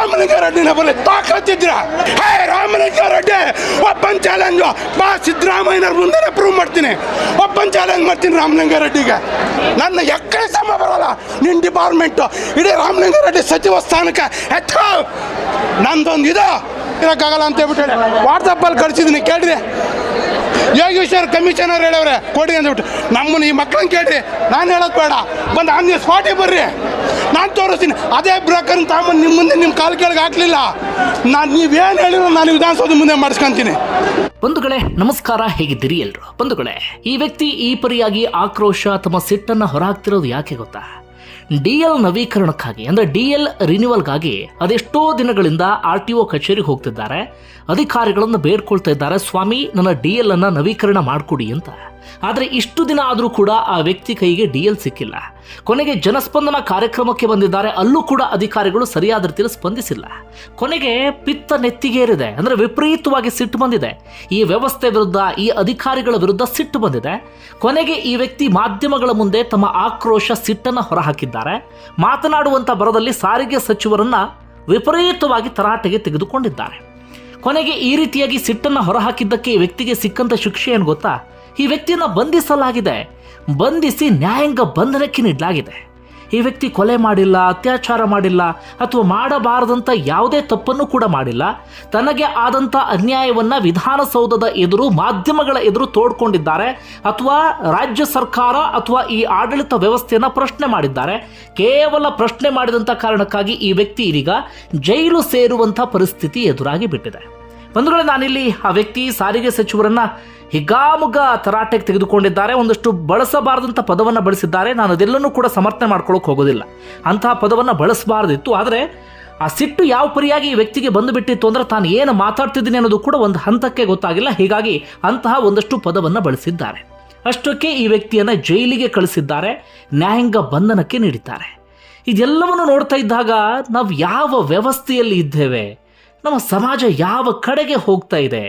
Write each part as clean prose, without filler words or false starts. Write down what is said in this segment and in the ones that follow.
ರಾಮಲಿಂಗಾರೆಡ್ಡಿನ ಬರಲಿ ತಾಕತ್ತಿದ್ರ. ಹೇ Ramalinga Reddy, open challenge ಬಾ, ಸಿದ್ದರಾಮಯ್ಯನವ್ರ ಮುಂದೆ ಪ್ರೂವ್ ಮಾಡ್ತೀನಿ. ಒಪ್ಪನ್ ಚಾಲೆಂಜ್ ಮಾಡ್ತೀನಿ ರಾಮಲಿಂಗಾರೆಡ್ಡಿಗೆ. ನನ್ನ ಎಕ್ಕಡೆ ಸಮ ಬರೋಲ್ಲ ನಿನ್ನ ಡಿಪಾರ್ಟ್ಮೆಂಟು. ಇಡೀ ರಾಮಲಿಂಗಾರೆಡ್ಡಿ ಸಚಿವ ಸ್ಥಾನಕ್ಕೆ ಹೆಚ್ಚು ನಂದೊಂದು ಇದು ಇರೋಕ್ಕಾಗಲ್ಲ ಅಂತ ಹೇಳ್ಬಿಟ್ಟು ವಾಟ್ಸಪ್ಪಲ್ಲಿ ಕಳಿಸಿದ್ದೀನಿ. ಕೇಳಿರಿ, ಯೋಗೇಶ್ವರ್ ಕಮಿಷನರ್ ಹೇಳವ್ರೆ ಕೊಡಿ ಅಂದ್ಬಿಟ್ಟು. ನಮ್ಮನ್ನು ಈ ಮಕ್ಕಳನ್ನ ಕೇಳ್ರಿ, ನಾನು ಹೇಳೋದು ಬೇಡ, ಬಂದು ಆನ್ ದಿ ಸ್ಪಾಟಿಗೆ ಬರ್ರಿ, ನಾನು ತೋರಿಸ್ತೀನಿ. ಅದೇ ಬ್ರೋಕರ್ನ ತಗೊಂಬಂದು ನಿಮ್ಮ ಮುಂದೆ ನಿಮ್ಮ ಕಾಲು ಕೆಳಗೆ ಹಾಕಲಿಲ್ಲ, ನಾನು ನೀವೇನು ಹೇಳಿರೋ ನಾನು ವಿಧಾನಸೌಧ ಮುಂದೆ ಮಾಡಿಸ್ಕೊಂತೀನಿ. ಬಂಧುಗಳೇ ನಮಸ್ಕಾರ, ಹೇಗಿದ್ದೀರಿ ಎಲ್ಲರೂ? ಬಂಧುಗಳೇ, ಈ ವ್ಯಕ್ತಿ ಈ ಪರಿಯಾಗಿ ಆಕ್ರೋಶ ತಮ್ಮ ಸಿಟ್ಟನ್ನು ಹೊರಹಾಕ್ತಿರೋದು ಯಾಕೆ ಗೊತ್ತಾ? DL ನವೀಕರಣಕ್ಕಾಗಿ ಅಂದರೆ DL ರಿನ್ಯೂವಲ್ಗಾಗಿ ಅದೆಷ್ಟೋ ದಿನಗಳಿಂದ RTO ಕಚೇರಿಗೆ ಹೋಗ್ತಿದ್ದಾರೆ. ಅಧಿಕಾರಿಗಳನ್ನು ಬೇಡ್ಕೊಳ್ತಾ ಇದ್ದಾರೆ, ಸ್ವಾಮಿ ನನ್ನ DL ಅನ್ನು ನವೀಕರಣ ಮಾಡಿಕೊಡಿ ಅಂತ. ಆದರೆ ಇಷ್ಟು ದಿನ ಆದರೂ ಕೂಡ ಆ ವ್ಯಕ್ತಿ ಕೈಗೆ DL ಸಿಕ್ಕಿಲ್ಲ. ಕೊನೆಗೆ ಜನಸ್ಪಂದನ ಕಾರ್ಯಕ್ರಮಕ್ಕೆ ಬಂದಿದ್ದಾರೆ, ಅಲ್ಲೂ ಕೂಡ ಅಧಿಕಾರಿಗಳು ಸರಿಯಾದ ರೀತಿಯಲ್ಲಿ ಸ್ಪಂದಿಸಿಲ್ಲ. ಕೊನೆಗೆ ಪಿತ್ತ ನೆತ್ತಿಗೇರಿದೆ, ಅಂದರೆ ವಿಪರೀತವಾಗಿ ಸಿಟ್ಟು ಬಂದಿದೆ. ಈ ವ್ಯವಸ್ಥೆ ವಿರುದ್ಧ, ಈ ಅಧಿಕಾರಿಗಳ ವಿರುದ್ಧ ಸಿಟ್ಟು ಬಂದಿದೆ. ಕೊನೆಗೆ ಈ ವ್ಯಕ್ತಿ ಮಾಧ್ಯಮಗಳ ಮುಂದೆ ತಮ್ಮ ಆಕ್ರೋಶ ಸಿಟ್ಟನ್ನು ಹೊರಹಾಕಿದ್ದಾರೆ. ಮಾತನಾಡುವಂಥ ಬರದಲ್ಲಿ ಸಾರಿಗೆ ಸಚಿವರನ್ನ ವಿಪರೀತವಾಗಿ ತರಾಟೆಗೆ ತೆಗೆದುಕೊಂಡಿದ್ದಾರೆ. ಕೊನೆಗೆ ಈ ರೀತಿಯಾಗಿ ಸಿಟ್ಟನ್ನು ಹೊರಹಾಕಿದ್ದಕ್ಕೆ ಈ ವ್ಯಕ್ತಿಗೆ ಸಿಕ್ಕಂತ ಶಿಕ್ಷೆ ಏನು ಗೊತ್ತಾ? ಈ ವ್ಯಕ್ತಿಯನ್ನು ಬಂಧಿಸಲಾಗಿದೆ, ಬಂಧಿಸಿ ನ್ಯಾಯಾಂಗ ಬಂಧನಕ್ಕೆ ನೀಡಲಾಗಿದೆ. ಈ ವ್ಯಕ್ತಿ ಕೊಲೆ ಮಾಡಿಲ್ಲ, ಅತ್ಯಾಚಾರ ಮಾಡಿಲ್ಲ, ಅಥವಾ ಮಾಡಬಾರದಂಥ ಯಾವುದೇ ತಪ್ಪನ್ನು ಕೂಡ ಮಾಡಿಲ್ಲ. ತನಗೆ ಆದಂಥ ಅನ್ಯಾಯವನ್ನು ವಿಧಾನಸೌಧದ ಎದುರು, ಮಾಧ್ಯಮಗಳ ಎದುರು ತೋಡ್ಕೊಂಡಿದ್ದಾರೆ, ಅಥವಾ ರಾಜ್ಯ ಸರ್ಕಾರ ಅಥವಾ ಈ ಆಡಳಿತ ವ್ಯವಸ್ಥೆಯನ್ನು ಪ್ರಶ್ನೆ ಮಾಡಿದ್ದಾರೆ. ಕೇವಲ ಪ್ರಶ್ನೆ ಮಾಡಿದಂಥ ಕಾರಣಕ್ಕಾಗಿ ಈ ವ್ಯಕ್ತಿ ಇದೀಗ ಜೈಲು ಸೇರುವಂಥ ಪರಿಸ್ಥಿತಿ ಎದುರಾಗಿ ಬಿಟ್ಟಿದೆ. ಬಂಧುಗಳೇ, ನಾನಿಲ್ಲಿ ಆ ವ್ಯಕ್ತಿ ಸಾರಿಗೆ ಸಚಿವರನ್ನ ಹಿಗ್ಗಾಮುಗ್ಗ ತರಾಟೆಗೆ ತೆಗೆದುಕೊಂಡಿದ್ದಾರೆ. ಒಂದಷ್ಟು ಬಳಸಬಾರದಂಥ ಪದವನ್ನು ಬಳಸಿದ್ದಾರೆ. ನಾನು ಅದೆಲ್ಲನೂ ಕೂಡ ಸಮರ್ಥನೆ ಮಾಡ್ಕೊಳ್ಳೋಕೆ ಹೋಗೋದಿಲ್ಲ, ಅಂತಹ ಪದವನ್ನು ಬಳಸಬಾರ್ದಿತ್ತು. ಆದರೆ ಆ ಸಿಟ್ಟು ಯಾವ ಪರಿಯಾಗಿ ಈ ವ್ಯಕ್ತಿಗೆ ಬಂದು ಬಿಟ್ಟಿತ್ತು ಅಂದರೆ ತಾನು ಏನು ಮಾತಾಡ್ತಿದ್ದೀನಿ ಅನ್ನೋದು ಕೂಡ ಒಂದು ಹಂತಕ್ಕೆ ಗೊತ್ತಾಗಿಲ್ಲ. ಹೀಗಾಗಿ ಅಂತಹ ಒಂದಷ್ಟು ಪದವನ್ನು ಬಳಸಿದ್ದಾರೆ. ಅಷ್ಟಕ್ಕೆ ಈ ವ್ಯಕ್ತಿಯನ್ನು ಜೈಲಿಗೆ ಕಳಿಸಿದ್ದಾರೆ, ನ್ಯಾಯಾಂಗ ಬಂಧನಕ್ಕೆ ನೀಡಿದ್ದಾರೆ. ಇದೆಲ್ಲವನ್ನು ನೋಡ್ತಾ ಇದ್ದಾಗ ನಾವು ಯಾವ ವ್ಯವಸ್ಥೆಯಲ್ಲಿ ಇದ್ದೇವೆ, ನಮ್ಮ ಸಮಾಜ ಯಾವ ಕಡೆಗೆ ಹೋಗ್ತಾ ಇದೆ,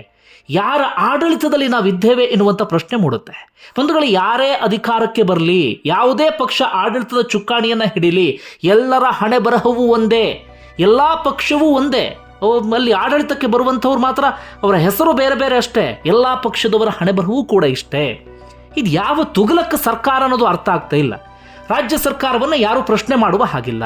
ಯಾರ ಆಡಳಿತದಲ್ಲಿ ನಾವಿದ್ದೇವೆ ಎನ್ನುವಂಥ ಪ್ರಶ್ನೆ ಮೂಡುತ್ತೆ. ಬಂಧುಗಳು, ಯಾರೇ ಅಧಿಕಾರಕ್ಕೆ ಬರಲಿ, ಯಾವುದೇ ಪಕ್ಷ ಆಡಳಿತದ ಚುಕ್ಕಾಣಿಯನ್ನು ಹಿಡೀಲಿ, ಎಲ್ಲರ ಹಣೆ ಬರಹವೂ ಒಂದೇ, ಎಲ್ಲ ಪಕ್ಷವೂ ಒಂದೇ. ಅಲ್ಲಿ ಆಡಳಿತಕ್ಕೆ ಬರುವಂಥವ್ರು ಮಾತ್ರ ಅವರ ಹೆಸರು ಬೇರೆ ಬೇರೆ ಅಷ್ಟೇ, ಎಲ್ಲ ಪಕ್ಷದವರ ಹಣೆ ಬರಹವೂ ಕೂಡ ಇಷ್ಟೇ. ಇದು ಯಾವ ತುಗಲಕ್ಕ ಸರ್ಕಾರ ಅನ್ನೋದು ಅರ್ಥ ಆಗ್ತಾ ಇಲ್ಲ. ರಾಜ್ಯ ಸರ್ಕಾರವನ್ನು ಯಾರು ಪ್ರಶ್ನೆ ಮಾಡುವ ಹಾಗಿಲ್ಲ,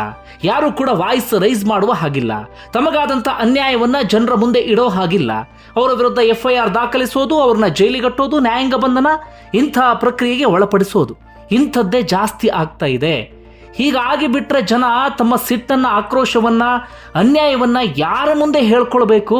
ಯಾರು ಕೂಡ ವಾಯ್ಸ್ ರೈಸ್ ಮಾಡುವ ಹಾಗಿಲ್ಲ, ತಮಗಾದಂಥ ಅನ್ಯಾಯವನ್ನು ಜನರ ಮುಂದೆ ಇಡೋ ಹಾಗಿಲ್ಲ. ಅವರ ವಿರುದ್ಧ FIR ದಾಖಲಿಸೋದು, ಅವ್ರನ್ನ ಜೈಲಿಗಟ್ಟೋದು, ನ್ಯಾಯಾಂಗ ಬಂಧನ, ಇಂಥ ಪ್ರಕ್ರಿಯೆಗೆ ಒಳಪಡಿಸೋದು, ಇಂಥದ್ದೇ ಜಾಸ್ತಿ ಆಗ್ತಾ ಇದೆ. ಹೀಗಾಗಿ ಬಿಟ್ಟರೆ ಜನ ತಮ್ಮ ಸಿಟ್ಟನ್ನು, ಆಕ್ರೋಶವನ್ನು, ಅನ್ಯಾಯವನ್ನು ಯಾರ ಮುಂದೆ ಹೇಳ್ಕೊಳ್ಬೇಕು?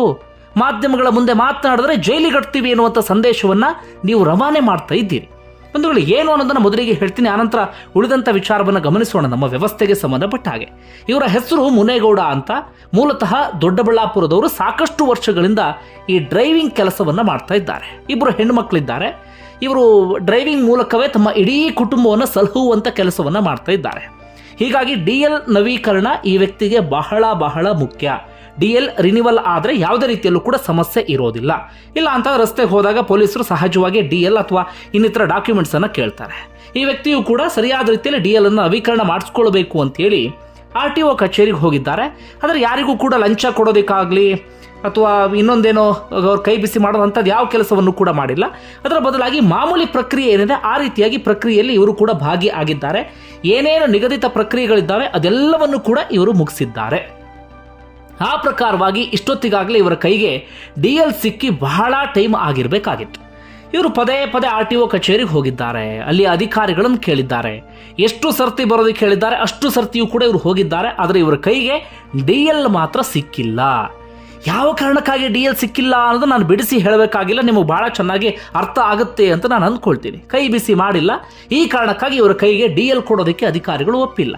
ಮಾಧ್ಯಮಗಳ ಮುಂದೆ ಮಾತನಾಡಿದ್ರೆ ಜೈಲಿಗಟ್ತೀವಿ ಎನ್ನುವಂಥ ಸಂದೇಶವನ್ನು ನೀವು ರವಾನೆ ಮಾಡ್ತಾ ಇದ್ದೀರಿ. ಬಂಧುಗಳು, ಏನು ಅನ್ನೋದನ್ನು ಮೊದಲಿಗೆ ಹೇಳ್ತೀನಿ, ಆನಂತರ ಉಳಿದಂಥ ವಿಚಾರವನ್ನು ಗಮನಿಸೋಣ. ನಮ್ಮ ವ್ಯವಸ್ಥೆಗೆ ಸಂಬಂಧಪಟ್ಟ ಹಾಗೆ ಇವರ ಹೆಸರು ಮುನೇಗೌಡ ಅಂತ. ಮೂಲತಃ ದೊಡ್ಡಬಳ್ಳಾಪುರದವರು. ಸಾಕಷ್ಟು ವರ್ಷಗಳಿಂದ ಈ ಡ್ರೈವಿಂಗ್ ಕೆಲಸವನ್ನು ಮಾಡ್ತಾ ಇದ್ದಾರೆ. ಇಬ್ಬರು ಹೆಣ್ಣು ಮಕ್ಕಳಿದ್ದಾರೆ. ಇವರು ಡ್ರೈವಿಂಗ್ ಮೂಲಕವೇ ತಮ್ಮ ಇಡೀ ಕುಟುಂಬವನ್ನು ಸಲಹುವಂಥ ಕೆಲಸವನ್ನು ಮಾಡ್ತಾ ಇದ್ದಾರೆ. ಹೀಗಾಗಿ DL ನವೀಕರಣ ಈ ವ್ಯಕ್ತಿಗೆ ಬಹಳ ಬಹಳ ಮುಖ್ಯ. DL ರಿನ್ಯೂವಲ್ ಆದರೆ ಯಾವುದೇ ರೀತಿಯಲ್ಲೂ ಕೂಡ ಸಮಸ್ಯೆ ಇರೋದಿಲ್ಲ. ಇಲ್ಲ ಅಂತ ರಸ್ತೆಗೆ ಹೋದಾಗ ಪೊಲೀಸರು ಸಹಜವಾಗಿ DL ಅಥವಾ ಇನ್ನಿತರ ಡಾಕ್ಯುಮೆಂಟ್ಸನ್ನು ಕೇಳ್ತಾರೆ. ಈ ವ್ಯಕ್ತಿಯು ಕೂಡ ಸರಿಯಾದ ರೀತಿಯಲ್ಲಿ DL ಅನ್ನು ನವೀಕರಣ ಮಾಡಿಸ್ಕೊಳ್ಬೇಕು ಅಂತೇಳಿ RTO ಕಚೇರಿಗೆ ಹೋಗಿದ್ದಾರೆ. ಆದರೆ ಯಾರಿಗೂ ಕೂಡ ಲಂಚ ಕೊಡೋದಕ್ಕಾಗಲಿ ಅಥವಾ ಇನ್ನೊಂದೇನೋ ಅವ್ರ ಕೈ ಬಿಸಿ ಮಾಡೋದಂಥದ್ದು ಯಾವ ಕೆಲಸವನ್ನು ಕೂಡ ಮಾಡಿಲ್ಲ. ಅದರ ಬದಲಾಗಿ ಮಾಮೂಲಿ ಪ್ರಕ್ರಿಯೆ ಏನಿದೆ ಆ ರೀತಿಯಾಗಿ ಪ್ರಕ್ರಿಯೆಯಲ್ಲಿ ಇವರು ಕೂಡ ಭಾಗಿಯಾಗಿದ್ದಾರೆ. ಏನೇನು ನಿಗದಿತ ಪ್ರಕ್ರಿಯೆಗಳಿದ್ದಾವೆ ಅದೆಲ್ಲವನ್ನು ಕೂಡ ಇವರು ಮುಗಿಸಿದ್ದಾರೆ. ಆ ಪ್ರಕಾರವಾಗಿ ಇಷ್ಟೊತ್ತಿಗಾಗಲೇ ಇವರ ಕೈಗೆ DL ಸಿಕ್ಕಿ ಬಹಳ ಟೈಮ್ ಆಗಿರಬೇಕಾಗಿತ್ತು. ಇವರು ಪದೇ ಪದೇ RTO ಕಚೇರಿಗೆ ಹೋಗಿದ್ದಾರೆ. ಅಲ್ಲಿ ಅಧಿಕಾರಿಗಳನ್ನು ಕೇಳಿದ್ದಾರೆ. ಎಷ್ಟು ಸರ್ತಿ ಬರೋದಕ್ಕೆ ಹೇಳಿದ್ದಾರೆ ಅಷ್ಟು ಸರ್ತಿಯೂ ಕೂಡ ಇವರು ಹೋಗಿದ್ದಾರೆ. ಆದರೆ ಇವರ ಕೈಗೆ DL ಮಾತ್ರ ಸಿಕ್ಕಿಲ್ಲ. ಯಾವ ಕಾರಣಕ್ಕಾಗಿ DL ಸಿಕ್ಕಿಲ್ಲ ಅನ್ನೋದು ನಾನು ಬಿಡಿಸಿ ಹೇಳಬೇಕಾಗಿಲ್ಲ, ನಿಮಗೆ ಬಹಳ ಚೆನ್ನಾಗಿ ಅರ್ಥ ಆಗುತ್ತೆ ಅಂತ ನಾನು ಅಂದ್ಕೊಳ್ತೀನಿ. ಕೈ ಬಿಸಿ ಮಾಡಿಲ್ಲ, ಈ ಕಾರಣಕ್ಕಾಗಿ ಇವರ ಕೈಗೆ DL ಕೊಡೋದಕ್ಕೆ ಅಧಿಕಾರಿಗಳು ಒಪ್ಪಿಲ್ಲ.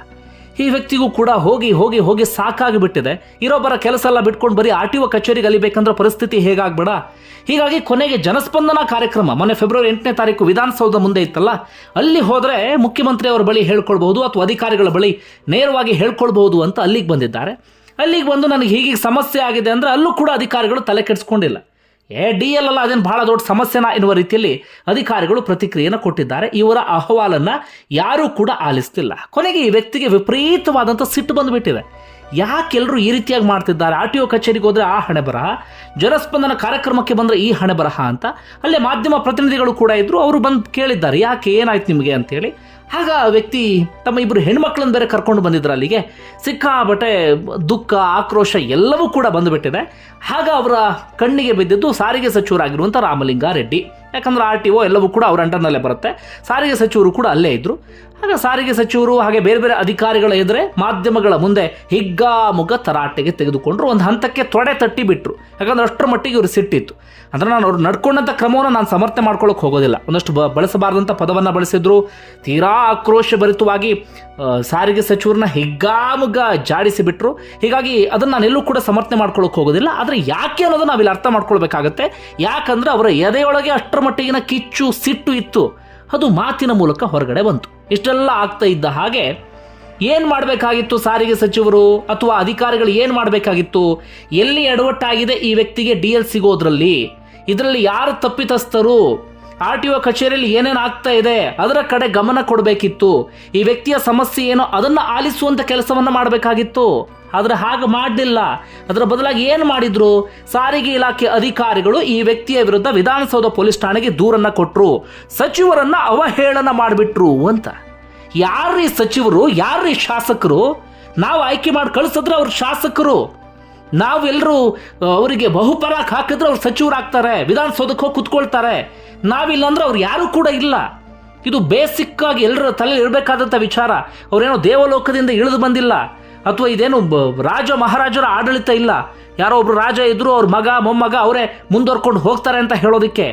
ಈ ವ್ಯಕ್ತಿಗೂ ಕೂಡ ಹೋಗಿ ಹೋಗಿ ಹೋಗಿ ಸಾಕಾಗಿಬಿಟ್ಟಿದೆ. ಇರೋಬ್ಬರ ಕೆಲಸ ಎಲ್ಲ ಬಿಟ್ಕೊಂಡು ಬರೀ RTO ಕಚೇರಿಗೆ ಅಲಿಬೇಕಂದ್ರೆ ಪರಿಸ್ಥಿತಿ ಹೇಗಾಗ್ಬೇಡ. ಹೀಗಾಗಿ ಕೊನೆಗೆ ಜನಸ್ಪಂದನ ಕಾರ್ಯಕ್ರಮ ಮೊನ್ನೆ ಫೆಬ್ರವರಿ 8ನೇ ತಾರೀಕು ವಿಧಾನಸೌಧ ಮುಂದೆ ಇತ್ತಲ್ಲ, ಅಲ್ಲಿ ಹೋದರೆ ಮುಖ್ಯಮಂತ್ರಿ ಅವರ ಬಳಿ ಹೇಳ್ಕೊಳ್ಬಹುದು ಅಥವಾ ಅಧಿಕಾರಿಗಳ ಬಳಿ ನೇರವಾಗಿ ಹೇಳ್ಕೊಳ್ಬಹುದು ಅಂತ ಅಲ್ಲಿಗೆ ಬಂದಿದ್ದಾರೆ. ಅಲ್ಲಿಗೆ ಬಂದು ನನಗೆ ಹೀಗೆ ಸಮಸ್ಯೆ ಆಗಿದೆ ಅಂದರೆ ಅಲ್ಲೂ ಕೂಡ ಅಧಿಕಾರಿಗಳು ತಲೆ ಕೆಡಿಸ್ಕೊಂಡಿಲ್ಲ. DL ಅಲ್ಲ, ಅದೇನು ಬಹಳ ದೊಡ್ಡ ಸಮಸ್ಯೆನಾ ಎನ್ನುವ ರೀತಿಯಲ್ಲಿ ಅಧಿಕಾರಿಗಳು ಪ್ರತಿಕ್ರಿಯೆಯನ್ನು ಕೊಟ್ಟಿದ್ದಾರೆ. ಇವರ ಅಹವಾಲನ್ನು ಯಾರೂ ಕೂಡ ಆಲಿಸ್ತಿಲ್ಲ. ಕೊನೆಗೆ ಈ ವ್ಯಕ್ತಿಗೆ ವಿಪರೀತವಾದಂಥ ಸಿಟ್ಟು ಬಂದುಬಿಟ್ಟಿದೆ. ಯಾಕೆಲ್ಲರೂ ಈ ರೀತಿಯಾಗಿ ಮಾಡ್ತಿದ್ದಾರೆ? ಆರ್ ಟಿ ಒ ಕಚೇರಿಗೆ ಹೋದರೆ ಆ ಹಣೆ ಬರಹ, ಜನಸ್ಪಂದನ ಕಾರ್ಯಕ್ರಮಕ್ಕೆ ಬಂದರೆ ಈ ಹಣೆ ಬರಹ ಅಂತ ಅಲ್ಲೇ ಮಾಧ್ಯಮ ಪ್ರತಿನಿಧಿಗಳು ಕೂಡ ಇದ್ದರು. ಅವರು ಬಂದು ಕೇಳಿದ್ದಾರೆ, ಯಾಕೆ ಏನಾಯ್ತು ನಿಮಗೆ ಅಂತೇಳಿ. ಆಗ ಆ ವ್ಯಕ್ತಿ ತಮ್ಮ ಇಬ್ಬರು ಹೆಣ್ಮಕ್ಳನ್ನ ಬೇರೆ ಕರ್ಕೊಂಡು ಬಂದಿದ್ರು ಅಲ್ಲಿಗೆ. ಸಿಕ್ಕಾಬಟ್ಟೆ ದುಃಖ, ಆಕ್ರೋಶ ಎಲ್ಲವೂ ಕೂಡ ಬಂದುಬಿಟ್ಟಿದೆ. ಆಗ ಅವರ ಕಣ್ಣಿಗೆ ಬಿದ್ದಿದ್ದು ಸಾರಿಗೆ ಸಚಿವರಾಗಿರುವಂಥ ರಾಮಲಿಂಗಾರೆಡ್ಡಿ. ಯಾಕಂದ್ರೆ ಆರ್ ಟಿ ಒ ಎಲ್ಲವೂ ಕೂಡ ಅವ್ರ ಅಂಡರ್ನಲ್ಲೇ ಬರುತ್ತೆ. ಸಾರಿಗೆ ಸಚಿವರು ಕೂಡ ಅಲ್ಲೇ ಇದ್ದರು. ಆಗ ಸಾರಿಗೆ ಸಚಿವರು ಹಾಗೆ ಬೇರೆ ಬೇರೆ ಅಧಿಕಾರಿಗಳ ಎದುರೇ ಮಾಧ್ಯಮಗಳ ಮುಂದೆ ಹಿಗ್ಗಾಮುಗ್ಗ ತರಾಟೆಗೆ ತೆಗೆದುಕೊಂಡ್ರು. ಒಂದು ಹಂತಕ್ಕೆ ತೊಡೆ ತಟ್ಟಿ ಬಿಟ್ಟರು. ಯಾಕಂದ್ರೆ ಅಷ್ಟರ ಮಟ್ಟಿಗೆ ಇವರು ಸಿಟ್ಟಿತ್ತು. ಅಂದರೆ ನಾನು ಅವ್ರು ನಡ್ಕೊಂಡಂಥ ಕ್ರಮವನ್ನು ನಾನು ಸಮರ್ಥನೆ ಮಾಡ್ಕೊಳ್ಳೋಕೆ ಹೋಗೋದಿಲ್ಲ. ಒಂದಷ್ಟು ಬಳಸಬಾರ್ದಂಥ ಪದವನ್ನು ಬಳಸಿದ್ರು. ತೀರಾ ಆಕ್ರೋಶ ಭರಿತವಾಗಿ ಸಾರಿಗೆ ಸಚಿವರನ್ನ ಹಿಗ್ಗಾಮುಗ್ಗ ಜಾಡಿಸಿ ಬಿಟ್ಟರು. ಹೀಗಾಗಿ ಅದನ್ನು ನಾನೆಲ್ಲೂ ಕೂಡ ಸಮರ್ಥನೆ ಮಾಡ್ಕೊಳ್ಳೋಕೆ ಹೋಗೋದಿಲ್ಲ. ಆದರೆ ಯಾಕೆ ಅನ್ನೋದು ನಾವಿಲ್ಲಿ ಅರ್ಥ ಮಾಡ್ಕೊಳ್ಬೇಕಾಗತ್ತೆ. ಯಾಕಂದರೆ ಅವರ ಎದೆಯೊಳಗೆ ಅಷ್ಟರ ಮಟ್ಟಿಗಿನ ಕಿಚ್ಚು, ಸಿಟ್ಟು ಇತ್ತು. ಅದು ಮಾತಿನ ಮೂಲಕ ಹೊರಗಡೆ ಬಂತು. ಇಷ್ಟೆಲ್ಲ ಆಗ್ತಾ ಇದ್ದ ಹಾಗೆ ಏನು ಮಾಡಬೇಕಾಗಿತ್ತು ಸಾರಿಗೆ ಸಚಿವರು ಅಥವಾ ಅಧಿಕಾರಿಗಳು? ಏನು ಮಾಡಬೇಕಾಗಿತ್ತು? ಎಲ್ಲಿ ಎಡವಟ್ಟಾಗಿದೆ ಈ ವ್ಯಕ್ತಿಗೆ DL ಸಿಗೋದ್ರಲ್ಲಿ? ಇದರಲ್ಲಿ ಯಾರು ತಪ್ಪಿತಸ್ಥರು? ಆರ್ ಟಿ ಒ ಕಚೇರಿಯಲ್ಲಿ ಏನೇನು ಆಗ್ತಾ ಇದೆ ಅದರ ಕಡೆ ಗಮನ ಕೊಡಬೇಕಿತ್ತು. ಈ ವ್ಯಕ್ತಿಯ ಸಮಸ್ಯೆ ಏನೋ ಅದನ್ನು ಆಲಿಸುವಂಥ ಕೆಲಸವನ್ನು ಮಾಡಬೇಕಾಗಿತ್ತು. ಆದರೆ ಹಾಗೆ ಮಾಡಲಿಲ್ಲ. ಅದರ ಬದಲಾಗಿ ಏನು ಮಾಡಿದ್ರು? ಸಾರಿಗೆ ಇಲಾಖೆ ಅಧಿಕಾರಿಗಳು ಈ ವ್ಯಕ್ತಿಯ ವಿರುದ್ಧ ವಿಧಾನಸೌಧ ಪೊಲೀಸ್ ಠಾಣೆಗೆ ದೂರನ್ನು ಕೊಟ್ಟರು. ಸಚಿವರನ್ನ ಅವಹೇಳನ ಮಾಡಿಬಿಟ್ರು ಅಂತ. ಯಾರ್ರೀ ಸಚಿವರು? ಯಾರ್ರೀ ಶಾಸಕರು? ನಾವು ಆಯ್ಕೆ ಮಾಡಿ ಕಳಿಸಿದ್ರೆ ಅವ್ರ ಶಾಸಕರು. ನಾವೆಲ್ಲರೂ ಅವರಿಗೆ ಬಹುಪರಾಕ್ ಹಾಕಿದ್ರೆ ಅವ್ರು ಸಚಿವರಾಗ್ತಾರೆ, ವಿಧಾನಸೌಧಕ್ಕೆ ಹೋಗಿ ಕುತ್ಕೊಳ್ತಾರೆ. ನಾವಿಲ್ಲಾಂದ್ರೆ ಅವ್ರು ಯಾರೂ ಕೂಡ ಇಲ್ಲ. ಇದು ಬೇಸಿಕ್ ಆಗಿ ಎಲ್ಲರ ತಲೆ ಇರಬೇಕಾದಂಥ ವಿಚಾರ. ಅವರೇನೋ ದೇವಲೋಕದಿಂದ ಇಳಿದು ಬಂದಿಲ್ಲ, ಅಥವಾ ಇದೇನು ರಾಜ ಮಹಾರಾಜರ ಆಡಳಿತ ಇಲ್ಲ. ಯಾರೋ ಒಬ್ರು ರಾಜ ಇದ್ರು, ಅವ್ರ ಮಗ ಮೊಮ್ಮಗ ಅವರೇ ಮುಂದುವರ್ಕೊಂಡು ಹೋಗ್ತಾರೆ ಅಂತ ಹೇಳೋದಕ್ಕೆ.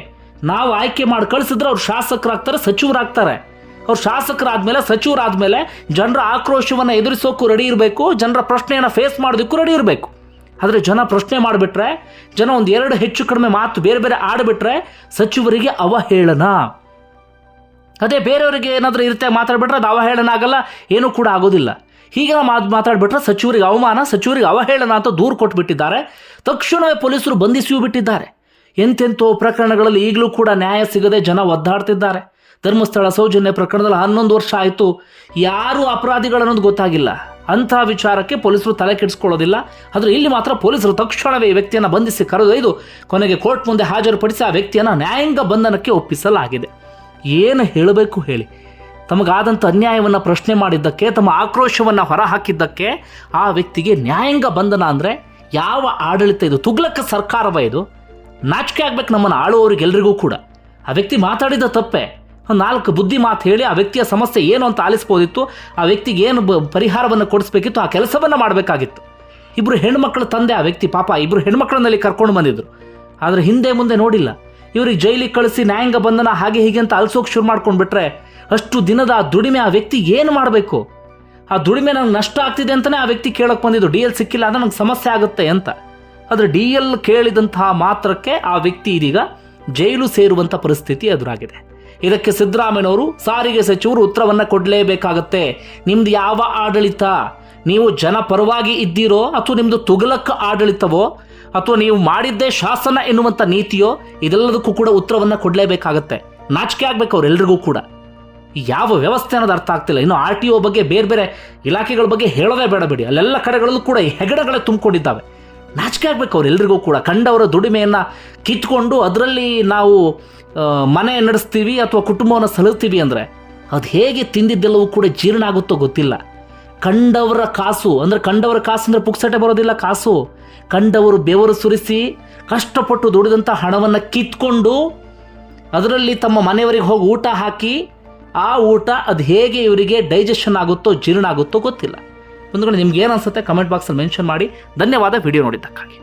ನಾವು ಆಯ್ಕೆ ಮಾಡಿ ಕಳಿಸಿದ್ರೆ ಅವ್ರು ಶಾಸಕರಾಗ್ತಾರೆ, ಸಚಿವರಾಗ್ತಾರೆ. ಅವ್ರು ಶಾಸಕರಾದ್ಮೇಲೆ, ಸಚಿವರಾದ್ಮೇಲೆ ಜನರ ಆಕ್ರೋಶವನ್ನು ಎದುರಿಸೋಕ್ಕೂ ರೆಡಿ ಇರಬೇಕು, ಜನರ ಪ್ರಶ್ನೆಯನ್ನು ಫೇಸ್ ಮಾಡೋದಕ್ಕೂ ರೆಡಿ ಇರಬೇಕು. ಆದರೆ ಜನ ಪ್ರಶ್ನೆ ಮಾಡಿಬಿಟ್ರೆ, ಜನ ಒಂದು ಎರಡು ಹೆಚ್ಚು ಕಡಿಮೆ ಮಾತು ಬೇರೆ ಬೇರೆ ಆಡಿಬಿಟ್ರೆ ಸಚಿವರಿಗೆ ಅವಹೇಳನ. ಅದೇ ಬೇರೆಯವರಿಗೆ ಏನಾದರೂ ಇರುತ್ತೆ ಮಾತಾಡ್ಬಿಟ್ರೆ ಅದು ಅವಹೇಳನ ಆಗಲ್ಲ, ಏನೂ ಕೂಡ ಆಗೋದಿಲ್ಲ. ಹೀಗೆ ಮಾತಾಡ್ಬಿಟ್ರೆ ಸಚಿವರಿಗೆ ಅವಮಾನ, ಸಚಿವರಿಗೆ ಅವಹೇಳನ ಅಂತ ದೂರು ಕೊಟ್ಬಿಟ್ಟಿದ್ದಾರೆ. ತಕ್ಷಣವೇ ಪೊಲೀಸರು ಬಂಧಿಸಿಯೂ ಬಿಟ್ಟಿದ್ದಾರೆ. ಎಂತೆಂಥೋ ಪ್ರಕರಣಗಳಲ್ಲಿ ಈಗಲೂ ಕೂಡ ನ್ಯಾಯ ಸಿಗದೆ ಜನ ಒದ್ದಾಡ್ತಿದ್ದಾರೆ. ಧರ್ಮಸ್ಥಳ ಸೌಜನ್ಯ ಪ್ರಕರಣದಲ್ಲಿ 11 ವರ್ಷ ಆಯಿತು, ಯಾರು ಅಪರಾಧಿಗಳನ್ನೋದು ಗೊತ್ತಾಗಿಲ್ಲ. ಅಂಥ ವಿಚಾರಕ್ಕೆ ಪೊಲೀಸರು ತಲೆ ಕೆಡಿಸ್ಕೊಳ್ಳೋದಿಲ್ಲ. ಆದರೆ ಇಲ್ಲಿ ಮಾತ್ರ ಪೊಲೀಸರು ತಕ್ಷಣವೇ ಈ ವ್ಯಕ್ತಿಯನ್ನು ಬಂಧಿಸಿ ಕರೆದೊಯ್ದು ಕೊನೆಗೆ ಕೋರ್ಟ್ ಮುಂದೆ ಹಾಜರುಪಡಿಸಿ ಆ ವ್ಯಕ್ತಿಯನ್ನು ನ್ಯಾಯಾಂಗ ಬಂಧನಕ್ಕೆ ಒಪ್ಪಿಸಲಾಗಿದೆ. ಏನು ಹೇಳಬೇಕು ಹೇಳಿ? ತಮಗಾದಂಥ ಅನ್ಯಾಯವನ್ನು ಪ್ರಶ್ನೆ ಮಾಡಿದ್ದಕ್ಕೆ, ತಮ್ಮ ಆಕ್ರೋಶವನ್ನು ಹೊರಹಾಕಿದ್ದಕ್ಕೆ ಆ ವ್ಯಕ್ತಿಗೆ ನ್ಯಾಯಾಂಗ ಬಂಧನ ಅಂದರೆ ಯಾವ ಆಡಳಿತ ಇದು? ತುಗ್ಲಕ್ಕ ಸರ್ಕಾರವ ಇದು? ನಾಚಿಕೆ ಆಗ್ಬೇಕು ನಮ್ಮನ್ನು ಆಳುವವರಿಗೆಲ್ಲರಿಗೂ ಕೂಡ. ಆ ವ್ಯಕ್ತಿ ಮಾತಾಡಿದ ತಪ್ಪೆ. 4 ಬುದ್ಧಿ ಮಾತು ಹೇಳಿ ಆ ವ್ಯಕ್ತಿಯ ಸಮಸ್ಯೆ ಏನು ಅಂತ ಆಲಿಸ್ಬೋದಿತ್ತು. ಆ ವ್ಯಕ್ತಿಗೆ ಏನು ಪರಿಹಾರವನ್ನು ಕೊಡಿಸ್ಬೇಕಿತ್ತು, ಆ ಕೆಲಸವನ್ನು ಮಾಡಬೇಕಾಗಿತ್ತು. ಇಬ್ಬರು ಹೆಣ್ಮಕ್ಳ ತಂದೆ ಆ ವ್ಯಕ್ತಿ. ಪಾಪ ಇಬ್ಬರು ಹೆಣ್ಮಕ್ಳನ್ನಲ್ಲಿ ಕರ್ಕೊಂಡು ಬಂದಿದ್ರು. ಆದರೆ ಹಿಂದೆ ಮುಂದೆ ನೋಡಿಲ್ಲ. ಇವ್ರಿಗೆ ಜೈಲಿಗೆ ಕಳಿಸಿ ನ್ಯಾಯಾಂಗ ಬಂಧನ ಹಾಗೆ ಹೀಗೆ ಅಂತ ಅಲ್ಸೋಕೆ ಶುರು ಮಾಡ್ಕೊಂಡ್ಬಿಟ್ರೆ ಅಷ್ಟು ದಿನದ ಆ ದುಡಿಮೆ ಆ ವ್ಯಕ್ತಿ ಏನು ಮಾಡಬೇಕು? ಆ ದುಡಿಮೆ ನನಗೆ ನಷ್ಟ ಆಗ್ತಿದೆ ಅಂತಲೇ ಆ ವ್ಯಕ್ತಿ ಕೇಳೋಕೆ ಬಂದಿದ್ದು. DL ಸಿಕ್ಕಿಲ್ಲ ಅಂದರೆ ನನಗೆ ಸಮಸ್ಯೆ ಆಗುತ್ತೆ ಅಂತ. ಆದರೆ DL ಕೇಳಿದಂತಹ ಮಾತ್ರಕ್ಕೆ ಆ ವ್ಯಕ್ತಿ ಇದೀಗ ಜೈಲು ಸೇರುವಂಥ ಪರಿಸ್ಥಿತಿ ಎದುರಾಗಿದೆ. ಇದಕ್ಕೆ ಸಿದ್ದರಾಮಯ್ಯನವರು, ಸಾರಿಗೆ ಸಚಿವರು ಉತ್ತರವನ್ನು ಕೊಡಲೇಬೇಕಾಗತ್ತೆ. ನಿಮ್ದು ಯಾವ ಆಡಳಿತ? ನೀವು ಜನ ಪರವಾಗಿ ಇದ್ದೀರೋ ಅಥವಾ ನಿಮ್ಮದು ತುಗಲಕ್ ಆಡಳಿತವೋ ಅಥವಾ ನೀವು ಮಾಡಿದ್ದೇ ಶಾಸನ ಎನ್ನುವಂಥ ನೀತಿಯೋ, ಇದೆಲ್ಲದಕ್ಕೂ ಕೂಡ ಉತ್ತರವನ್ನು ಕೊಡಲೇಬೇಕಾಗತ್ತೆ. ನಾಚಿಕೆ ಆಗ್ಬೇಕು ಅವರೆಲ್ಲರಿಗೂ ಕೂಡ. ಯಾವ ವ್ಯವಸ್ಥೆ ಅನ್ನೋದು ಅರ್ಥ ಆಗ್ತಿಲ್ಲ. ಇನ್ನು RTO ಬಗ್ಗೆ, ಬೇರೆ ಬೇರೆ ಇಲಾಖೆಗಳ ಬಗ್ಗೆ ಹೇಳೋದೇ ಬೇಡ ಬಿಡಿ. ಅಲ್ಲೆಲ್ಲ ಕಡೆಗಳಲ್ಲೂ ಕೂಡ ಈ ಹೆಗಡೆಗಳೇ ತುಂಬಿಕೊಂಡಿದ್ದಾವೆ. ನಾಚಿಕೆ ಆಗ್ಬೇಕು ಅವರೆಲ್ಲರಿಗೂ ಕೂಡ. ಕಂಡವರ ದುಡಿಮೆಯನ್ನು ಕಿತ್ಕೊಂಡು ಅದರಲ್ಲಿ ನಾವು ಮನೆ ನಡೆಸ್ತೀವಿ ಅಥವಾ ಕುಟುಂಬವನ್ನು ಸಲಹುತ್ತೀವಿ ಅಂದರೆ ಅದು ಹೇಗೆ ತಿಂದಿದ್ದೆಲ್ಲವೂ ಕೂಡ ಜೀರ್ಣ ಆಗುತ್ತೋ ಗೊತ್ತಿಲ್ಲ. ಕಂಡವರ ಕಾಸು ಅಂದರೆ ಪುಕ್ಸಟೆ ಬರೋದಿಲ್ಲ ಕಾಸು. ಕಂಡವರು ಬೆವರು ಸುರಿಸಿ ಕಷ್ಟಪಟ್ಟು ದುಡಿದಂಥ ಹಣವನ್ನು ಕಿತ್ಕೊಂಡು ಅದರಲ್ಲಿ ತಮ್ಮ ಮನೆಯವರಿಗೆ ಹೋಗಿ ಊಟ ಹಾಕಿ, ಆ ಊಟ ಅದು ಹೇಗೆ ಇವರಿಗೆ ಡೈಜೆಷನ್ ಆಗುತ್ತೋ, ಜೀರ್ಣ ಆಗುತ್ತೋ ಗೊತ್ತಿಲ್ಲ. ಒಂದು ನಿಮ್ಗೆ ಏನು ಅನ್ಸುತ್ತೆ ಕಮೆಂಟ್ ಬಾಕ್ಸಲ್ಲಿ ಮೆನ್ಷನ್ ಮಾಡಿ. ಧನ್ಯವಾದ ವಿಡಿಯೋ ನೋಡಿದ್ದಕ್ಕಾಗಿ.